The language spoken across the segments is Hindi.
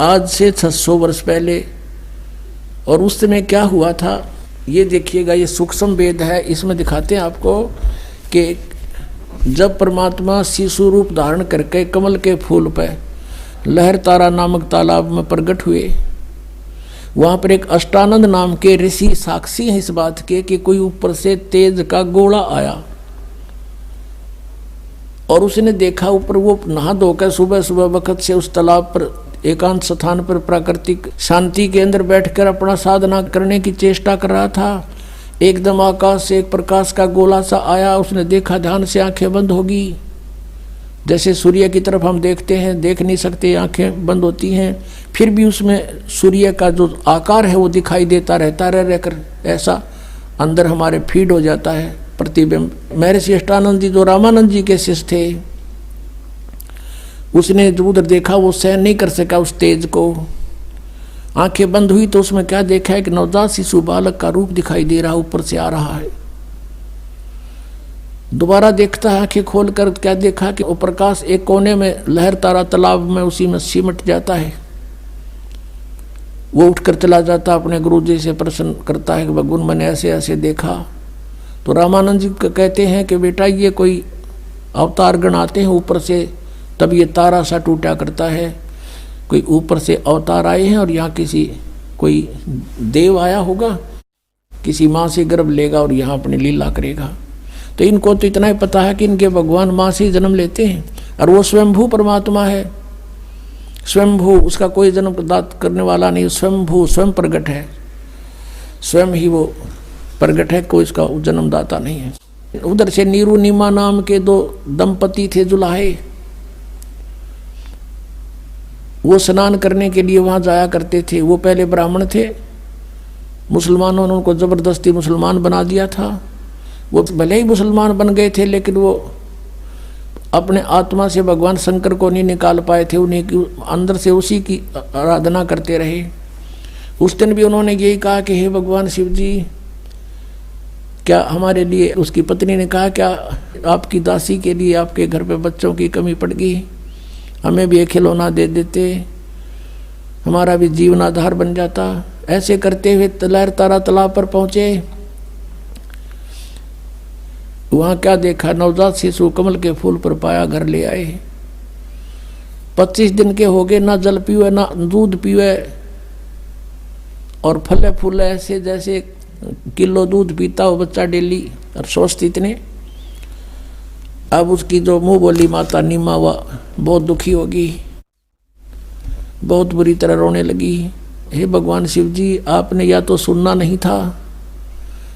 आज से 600 वर्ष पहले। और उस समय क्या हुआ था ये देखिएगा, ये सूक्ष्म वेद है। इसमें दिखाते हैं आपको कि जब परमात्मा शिशु रूप धारण करके कमल के फूल पर लहर तारा नामक तालाब में प्रकट हुए, वहाँ पर एक अष्टानंद नाम के ऋषि साक्षी हैं इस बात के कि कोई ऊपर से तेज का गोला आया और उसने देखा ऊपर वो नहा धोकर सुबह सुबह वक्त से उस तालाब पर एकांत स्थान पर प्राकृतिक शांति के अंदर बैठकर अपना साधना करने की चेष्टा कर रहा था। एकदम आकाश से एक प्रकाश का गोला सा आया, उसने देखा, ध्यान से आंखें बंद होगी। जैसे सूर्य की तरफ हम देखते हैं, देख नहीं सकते, आंखें बंद होती हैं, फिर भी उसमें सूर्य का जो आकार है वो दिखाई देता रहता रहकर ऐसा अंदर हमारे फीड हो जाता है प्रतिबिंब। महर्षि अष्टानंद जी जो रामानंद जी के शिष्य थे, उसने जो उधर देखा वो सहन नहीं कर सका उस तेज को। आंखें बंद हुई तो उसमें क्या देखा है कि नवजात शिशु बालक का रूप दिखाई दे रहा, ऊपर से आ रहा है। दोबारा देखता है, आंखें खोलकर क्या देखा कि वो प्रकाश एक कोने में लहर तारा तालाब में उसी में सिमट जाता है। वो उठकर चला जाता, अपने गुरु जी से प्रश्न करता है कि भगवान मैंने ऐसे ऐसे देखा। तो रामानंद जी कहते हैं कि बेटा ये कोई अवतार गण आते हैं ऊपर से, तब ये तारा सा टूटा करता है। कोई ऊपर से अवतार आए हैं और यहाँ किसी कोई देव आया होगा, किसी माँ से गर्भ लेगा और यहाँ अपनी लीला करेगा। तो इनको तो इतना ही पता है कि इनके भगवान माँ से जन्म लेते हैं और वो स्वयंभू परमात्मा है। स्वयंभू, उसका कोई जन्म दात करने वाला नहीं, स्वयंभू स्वयं प्रगट है, स्वयं ही वो प्रगट है, कोई इसका जन्मदाता नहीं है। उधर से नीरू नीमा नाम के दो दंपति थे जुलाहे, वो स्नान करने के लिए वहाँ जाया करते थे। वो पहले ब्राह्मण थे, मुसलमानों ने उनको ज़बरदस्ती मुसलमान बना दिया था। वो भले ही मुसलमान बन गए थे लेकिन वो अपने आत्मा से भगवान शंकर को नहीं निकाल पाए थे, उन्हीं की अंदर से उसी की आराधना करते रहे। उस दिन भी उन्होंने यही कहा कि हे भगवान शिव जी, क्या हमारे लिए, उसकी पत्नी ने कहा, क्या आपकी दासी के लिए आपके घर पे बच्चों की कमी पड़ गई, हमें भी एक खिलौना दे देते, हमारा भी जीवनाधार बन जाता। ऐसे करते हुए लहर तारा तालाब पर पहुँचे। वहाँ क्या देखा, नवजात शिशु कमल के फूल पर पाया, घर ले आए। 25 दिन के हो गए, ना जल पीवे ना दूध पीवे और फले फूले ऐसे जैसे किलो दूध पीता हो बच्चा डेली, और स्वस्थ इतने। अब उसकी जो मुँह बोली माता नीमा वह बहुत दुखी होगी, बहुत बुरी तरह रोने लगी। हे भगवान शिव जी, आपने या तो सुनना नहीं था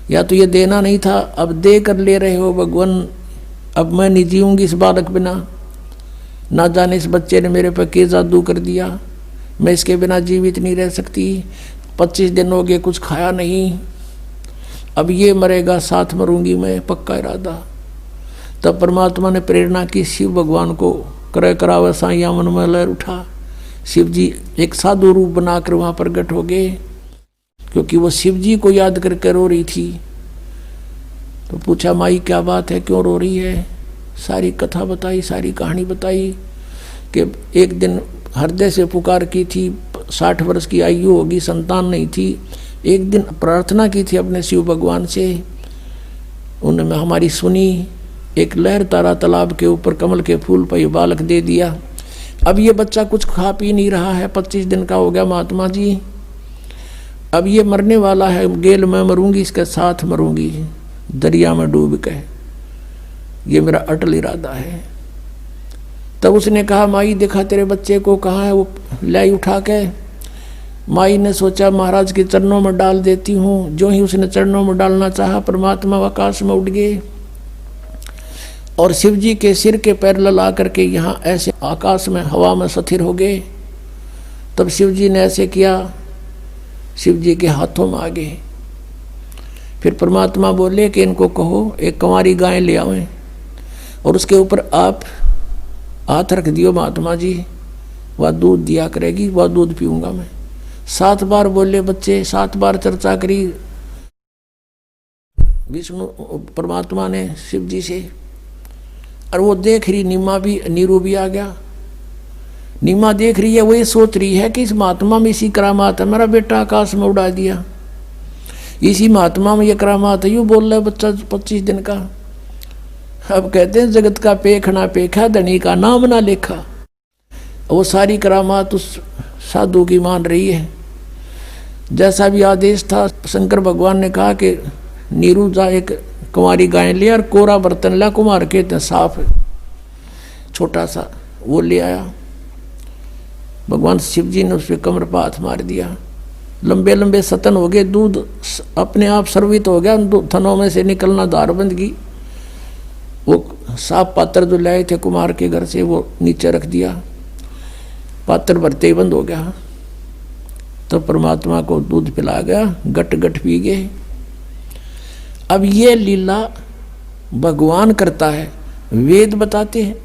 या तो ये देना नहीं था, अब दे कर ले रहे हो भगवान। अब मैं नहीं जीऊँगी इस बालक बिना, ना जाने इस बच्चे ने मेरे पर क्या जादू कर दिया, मैं इसके बिना जीवित नहीं रह सकती। 25 दिन हो गए, कुछ खाया नहीं, अब ये मरेगा, साथ मरूंगी मैं, पक्का इरादा। तब परमात्मा ने प्रेरणा की, शिव भगवान को करे करावे साइया मन में लहर उठा। शिव जी एक साधु रूप बनाकर वहाँ प्रकट हो गए, क्योंकि वो शिव जी को याद करके रो रही थी। तो पूछा, माई क्या बात है, क्यों रो रही है? सारी कथा बताई, सारी कहानी बताई कि एक दिन हृदय से पुकार की थी, 60 वर्ष की आयु होगी, संतान नहीं थी। एक दिन प्रार्थना की थी अपने शिव भगवान से, उन्होंने हमारी सुनी। एक लहर तारा तालाब के ऊपर कमल के फूल पर ये बालक दे दिया। अब ये बच्चा कुछ खा पी नहीं रहा है, 25 दिन का हो गया महात्मा जी। अब ये मरने वाला है, गेल मैं मरूंगी, इसके साथ मरूंगी, दरिया में डूब के, ये मेरा अटल इरादा है। तब उसने कहा, माई देखा तेरे बच्चे को, कहाँ है? वो लाई उठा के माई ने सोचा महाराज के चरणों में डाल देती हूँ। जो ही उसने चरणों में डालना चाहा, परमात्मा आकाश में उड़ गए और शिव जी के सिर के पैर लला करके यहाँ ऐसे आकाश में हवा में स्थिर हो गए। तब शिव जी ने ऐसे किया, शिव जी के हाथों में आ गए। फिर परमात्मा बोले कि इनको कहो एक कंवारी गाय ले आवें और उसके ऊपर आप हाथ रख दियो महात्मा जी, वह दूध दिया करेगी, वह दूध पीऊँगा मैं। 7 बार बोले बच्चे, 7 बार चर्चा करी विष्णु परमात्मा ने शिव जी से, और वो देख रही नीमा भी, नीरू भी आ गया। नीमा देख रही है, वो ये सोच रही है कि इस महात्मा में इसी करामात है, मेरा बेटा आकाश में उड़ा दिया, इसी महात्मा में ये करामात है, यूँ बोल रहा है बच्चा 25 दिन का। अब कहते हैं जगत का पेख ना पेखा, धनी का नाम ना लेखा। वो सारी करामात उस साधु की मान रही है। जैसा भी आदेश था, शंकर भगवान ने कहा कि नीरू जा एक कुंवारी गाय ले और कोरा बर्तन ला, कुमार के साफ छोटा सा वो ले आया। भगवान शिव जी ने उस पर कमर पर हाथ मार दिया, लंबे लंबे सतन हो गए, दूध अपने आप सर्वित हो गया, थनों में से निकलना धार बंद की। वो साफ पात्र जो लाए थे कुमार के घर से वो नीचे रख दिया, पात्र भरते ही बंद हो गया। तो परमात्मा को दूध पिला गया, गट गट पी गए। अब ये लीला भगवान करता है, वेद बताते हैं,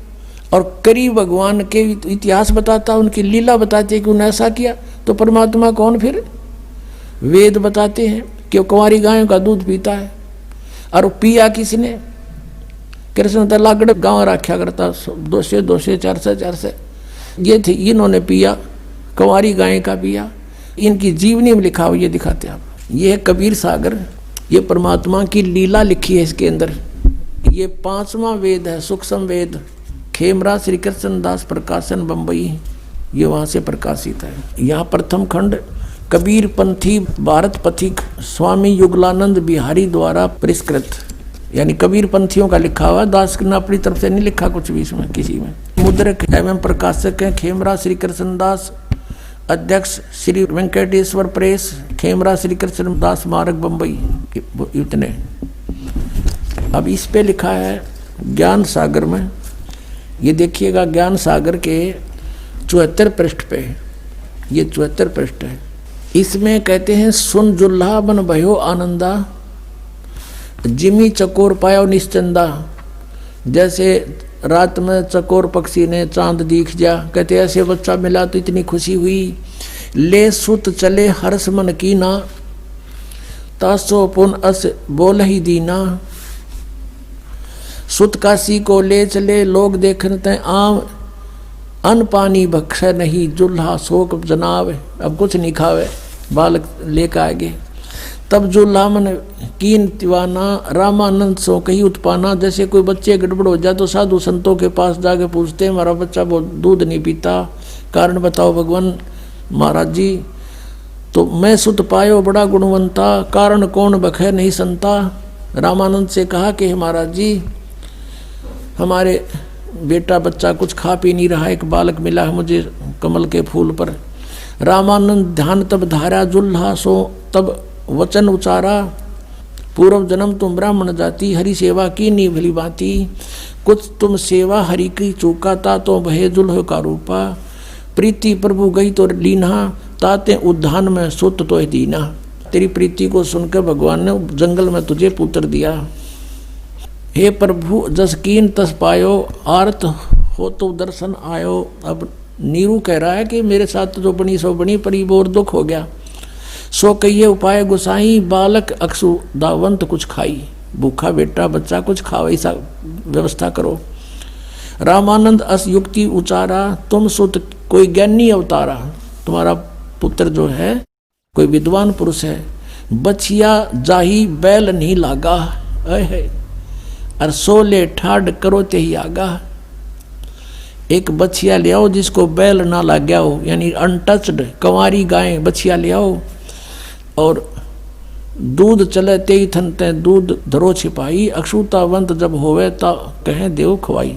और करी भगवान के इतिहास बताता, उनकी लीला बताते हैं कि उन्होंने ऐसा किया। तो परमात्मा कौन फिर? वेद बताते हैं कि वो कुंवारी गायों का दूध पीता है। और पिया किसने? कृष्ण तो लागड़ गाँव रखा करता, 200 400 ये थी, इन्होंने पिया, कुंवारी गाय का पिया। इनकी जीवनी में लिखा हुआ ये दिखाते हैं आप। ये है कबीर सागर, ये परमात्मा की लीला लिखी है इसके अंदर। ये 5वां वेद है, सूक्ष्म वेद, खेमरा श्री कृष्ण दास प्रकाशन बम्बई, ये वहाँ से प्रकाशित है। यहाँ प्रथम खंड कबीर पंथी भारत पथिक स्वामी युगलानंद बिहारी द्वारा परिष्कृत, यानी कबीर पंथियों का लिखा हुआ, दास ने अपनी तरफ से नहीं लिखा कुछ भी इसमें किसी में। मुद्रक एवं प्रकाशक है खेमरा श्री कृष्ण दास, अध्यक्ष श्री वेंकटेश्वर प्रेस, खेमरा श्री कृष्ण दास मार्ग बम्बई, इतने। अब इस पे लिखा है ज्ञान सागर में, ये देखिएगा ज्ञान सागर के 74 पृष्ठ पे, ये 74 पृष्ठ है। इसमें कहते हैं सुन जुल्हा बन भयो आनंदा, जिमी चकोर पायो निश्चंदा। जैसे रात में चकोर पक्षी ने चांद दिख जा, कहते ऐसे बच्चा मिला तो इतनी खुशी हुई। ले सुत चले हर्ष मन की ना, तासो पुन अस बोल ही दीना। सुत काशी को ले चले लोग देखते आम, अन्न पानी बख्श नहीं जुल्हा शोक जनाव। अब कुछ नहीं खावे, बालक लेकर आगे। तब जुल्हा मन कीन तिवाना, रामानंद सो कही उत्पाना। जैसे कोई बच्चे गड़बड़ हो जाए तो साधु संतों के पास जाके पूछते हैं हमारा बच्चा बहुत दूध नहीं पीता, कारण बताओ भगवान। महाराज जी तो मैं सुत पायो बड़ा गुणवंता, कारण कौन बखे नहीं संता। रामानंद से कहा कि महाराज जी हमारे बेटा बच्चा कुछ खा पी नहीं रहा, एक बालक मिला है मुझे कमल के फूल पर। रामानंद ध्यान तब धारा जुल्हा सो तब वचन उचारा, पूर्व जन्म तुम ब्राह्मण जाति, हरि सेवा की नी भली बाती। कुछ तुम सेवा हरि की चूका, ता तो भय जुल्ह का रूपा। प्रीति प्रभु गई तो लीना, ताते उद्यान में सुत तो दीना। तेरी प्रीति को सुनकर भगवान ने जंगल में तुझे पुत्र दिया। हे प्रभु जस कीन तस पायो, आर्त हो तो दर्शन आयो। अब नीरू कह रहा है कि मेरे साथ जो बनी सो बनी, पर और दुख हो गया। सो कहिए उपाय गुसाई, बालक अक्सु दावंत कुछ खाई। भूखा बेटा बच्चा कुछ खाओ, ऐसा व्यवस्था करो। रामानंद अस युक्ति उचारा, तुम सुत कोई ज्ञानी अवतारा। तुम्हारा पुत्र जो है कोई विद्वान पुरुष है। बछिया जाही बैल नहीं लागा, और सोले ठाड करो ते ही आगा। एक बछिया ले आओ जिसको बैल ना लग गया हो, यानी अनटच्ड कंवारी गाय बछिया ले आओ। और दूध चले ते ही थनते दूध धरो छिपाई, अक्षुतावंत जब होवे ता कहें देव खवाई।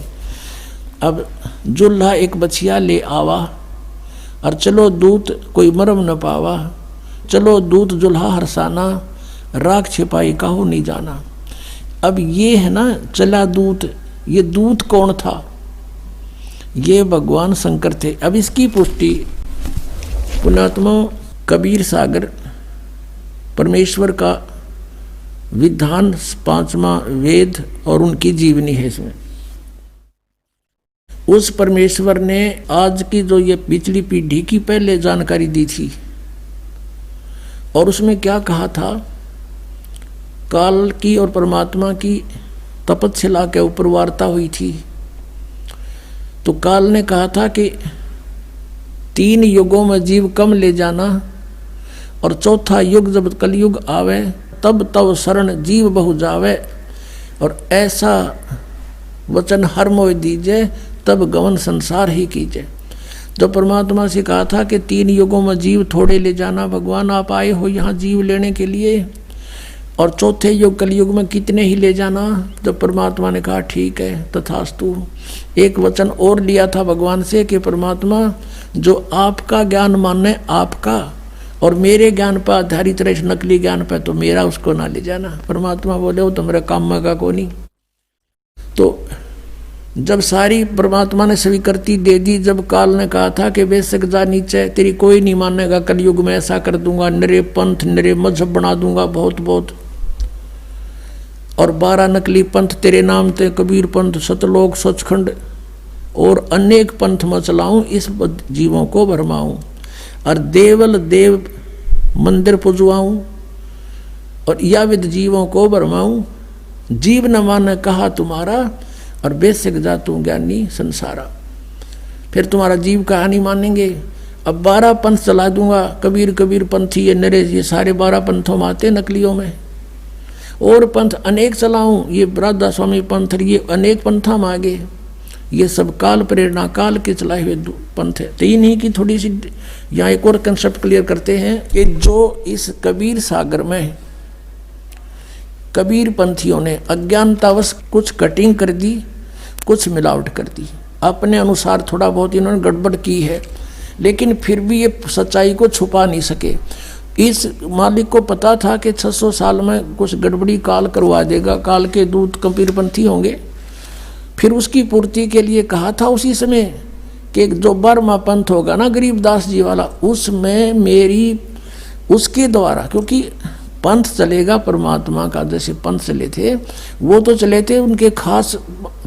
अब जुल्हा एक बछिया ले आवा, और चलो दूत कोई मरम न पावा। चलो दूत जुल्हा हरसाना, राख छिपाई काहू नहीं जाना। अब ये है ना चला दूत, ये दूत कौन था? ये भगवान शंकर थे। अब इसकी पुष्टि पुण्यात्मा कबीर सागर परमेश्वर का विधान 5वां वेद और उनकी जीवनी है। इसमें उस परमेश्वर ने आज की जो ये पिछली पीढ़ी की पहले जानकारी दी थी, और उसमें क्या कहा था? काल की और परमात्मा की तपस्या के ऊपर वार्ता हुई थी। तो काल ने कहा था कि 3 युगों में जीव कम ले जाना, और चौथा युग जब कलयुग आवे तब तब शरण जीव बहु जावे, और ऐसा वचन हर मोह दीजे तब गवन संसार ही कीजिए। तो परमात्मा से कहा था कि 3 युगों में जीव थोड़े ले जाना, भगवान आप आए हो यहाँ जीव लेने के लिए, और चौथे युग कलयुग में कितने ही ले जाना। तो परमात्मा ने कहा ठीक है तथास्तु। एक वचन और लिया था भगवान से कि परमात्मा जो आपका ज्ञान माने आपका, और मेरे ज्ञान पर आधारित रहे नकली ज्ञान पर, तो मेरा उसको ना ले जाना। परमात्मा बोले वो तो मेरा काम का को नहीं। तो जब सारी परमात्मा ने स्वीकृति दे दी, जब काल ने कहा था कि बेशक जा नीचे, तेरी कोई नहीं मानेगा, कलयुग में ऐसा कर दूंगा, नरे पंथ नरे मजहब बना दूंगा बहुत बहुत, और 12 नकली पंथ तेरे नाम ते, कबीर पंथ, सतलोक, सचखंड और अनेक पंथ में चलाऊं, इस जीवों को भरमाऊं, और देवल देव मंदिर पुजवाऊं, और या विद जीवों को भरमाऊं। जीव न माने कहा तुम्हारा, और बेशक जा तू ज्ञानी संसारा। फिर तुम्हारा जीव कहा नहीं मानेंगे। अब 12 पंथ चला दूंगा, कबीर कबीर पंथी ये नरे, ये सारे 12 पंथों में आते नकलियों में, और पंथ अनेक चलाऊं, ये राधा स्वामी पंथ, ये अनेक पंथा में आगे, ये सब काल प्रेरणा काल के चलाए हुए पंथ है। तो इन्हीं की थोड़ी सी यहाँ एक और कंसेप्ट क्लियर करते हैं कि जो इस कबीर सागर में कबीर पंथियों ने अज्ञानतावश कुछ कटिंग कर दी, कुछ मिलावट कर दी, अपने अनुसार थोड़ा बहुत इन्होंने गड़बड़ की है, लेकिन फिर भी ये सच्चाई को छुपा नहीं सके। इस मालिक को पता था कि 600 साल में कुछ गड़बड़ी काल करवा देगा, काल के दूत कबीरपंथी होंगे। फिर उसकी पूर्ति के लिए कहा था उसी समय कि जो बर्मा पंथ होगा ना गरीबदास जी वाला, उसमें मेरी उसके द्वारा, क्योंकि पंथ चलेगा परमात्मा का, जैसे पंथ चले थे वो तो चले थे उनके खास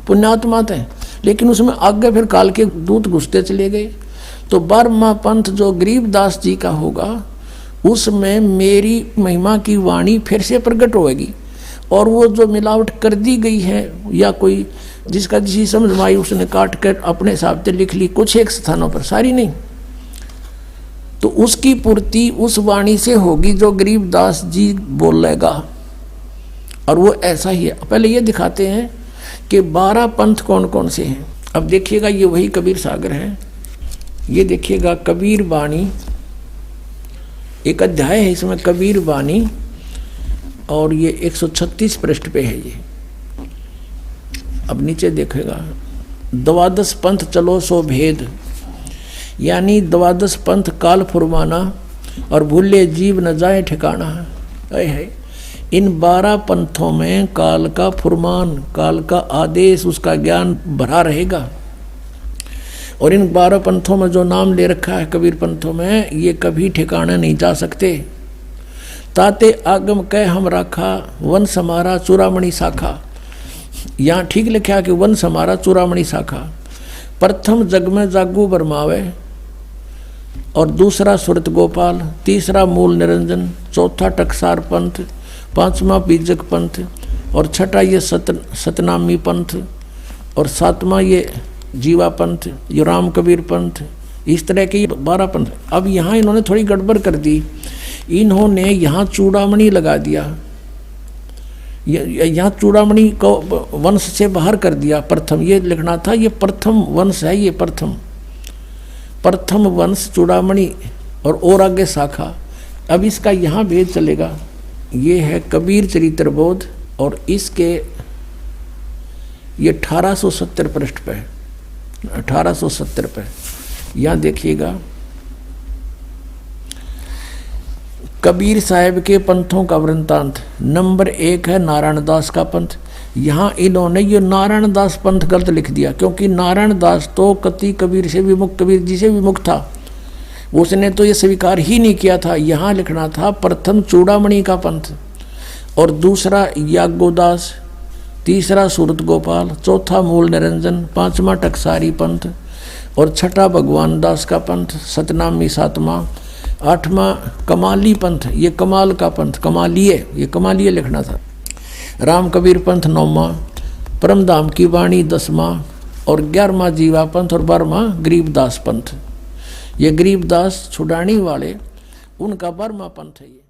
पुण्यात्मा थे, लेकिन उसमें आगे फिर काल के दूत घुसते चले गए। तो बर्मा पंथ जो गरीबदास जी का होगा उसमें मेरी महिमा की वाणी फिर से प्रकट होगी, और वो जो मिलावट कर दी गई है या कोई जिसका जिसी समझ में आई उसने काट कर अपने हिसाब से लिख ली, कुछ एक स्थानों पर, सारी नहीं, तो उसकी पूर्ति उस वाणी से होगी जो गरीबदास जी बोलेगा। और वो ऐसा ही है। पहले ये दिखाते हैं कि 12 पंथ कौन कौन से हैं। अब देखिएगा ये वही कबीर सागर है, ये देखिएगा कबीर वाणी, एक अध्याय है इसमें कबीर वाणी, और ये 136 पृष्ठ पे है ये। अब नीचे देखेगा 12 पंथ चलो सो भेद, यानी 12 पंथ काल फुरमाना, और भूले जीव न जाए ठिकाना है। इन 12 पंथों में काल का फुरमान, काल का आदेश, उसका ज्ञान भरा रहेगा। और इन 12 पंथों में जो नाम ले रखा है कबीर पंथों में, ये कभी ठिकाने नहीं जा सकते। ताते आगम कह हम राखा, वन समारा चूड़ामणि शाखा। यहाँ ठीक लिखा कि वन समारा चूड़ामणि शाखा। प्रथम जग में जागू बरमावे, और दूसरा सुरत गोपाल, तीसरा मूल निरंजन, चौथा टकसार पंथ, 5वां बीजक पंथ, और छठा ये सतनामी पंथ, और 7वां ये जीवा पंथ, ये राम कबीर पंथ। इस तरह के 12 पंथ। अब यहाँ इन्होंने थोड़ी गड़बड़ कर दी, इन्होंने यहाँ चूड़ामणि लगा दिया, यहाँ चूड़ामणि को वंश से बाहर कर दिया। प्रथम ये लिखना था, ये प्रथम वंश है, ये प्रथम वंश चूड़ामणि, और आगे शाखा। अब इसका यहाँ भेद चलेगा। ये है कबीर चरित्र बोध, और इसके ये 1870 पृष्ठ पे, 1870 पे यहाँ देखिएगा कबीर साहब के पंथों का वृंतांत। नंबर 1 है नारायण दास का पंथ। यहाँ इन्होंने ये नारायण दास पंथ गलत लिख दिया, क्योंकि नारायण दास तो कति कबीर से विमुख, कबीर जी से विमुख था, उसने तो ये स्वीकार ही नहीं किया था। यहाँ लिखना था प्रथम चूड़ामणि का पंथ, और दूसरा याज्ञोदास, तीसरा सूरत गोपाल, चौथा मूल निरंजन, 5वां टकसारी पंथ, और छठा भगवान दास का पंथ, सतनामी 7वां, 8वां कमाली पंथ, ये कमाल का पंथ, कमालिये, ये कमालिये लिखना था। राम कबीर पंथ 9वां, परमधाम की वाणी 10वां, और 11वां जीवा पंथ, और 12वां गरीबदास पंथ। ये गरीबदास छुड़ाने वाले उनका बर्मा पंथ है ये।